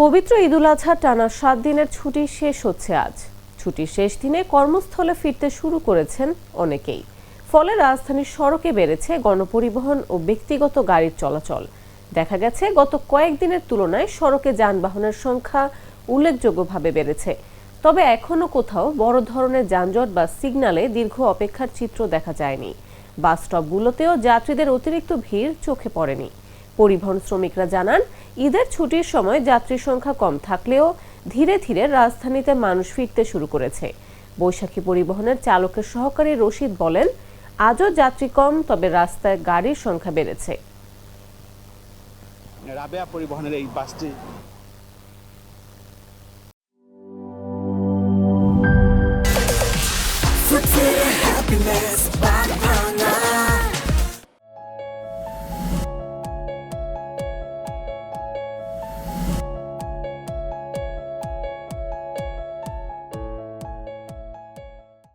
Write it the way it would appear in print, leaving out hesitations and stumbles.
পবিত্র ঈদুল আজহা টানা 7 দিনের ছুটি শেষ হচ্ছে আজ। ছুটির শেষ দিনে কর্মস্থলে ফিরতে শুরু করেছেন অনেকেই। ফলে রাজধানীর সড়কে বেড়েছে গণপরিবহন ও ব্যক্তিগত গাড়ির চলাচল। দেখা গেছে গত কয়েকদিনের তুলনায় সড়কে যানবাহনের সংখ্যা উল্লেখযোগ্যভাবে বেড়েছে। তবে এখনো কোথাও বড় ধরনের যানজট বা সিগন্যালে দীর্ঘ অপেক্ষার চিত্র দেখা যায়নি। বাস স্টপগুলোতেও যাত্রীদের অতিরিক্ত ভিড় চোখে পড়েনি। পরিবহন শ্রমিকরা জানান, ঈদের ছুটির সময় যাত্রীর সংখ্যা কম থাকলেও ধীরে ধীরে রাজধানীতে মানুষ ফিরতে শুরু করেছে। বৈশাখী পরিবহনের চালকের সহকারী রশিদ বলেন, আজও যাত্রী কম, তবে রাস্তায় গাড়ির সংখ্যা বেড়েছে। রাবেয়া পরিবহনের এই বাসটি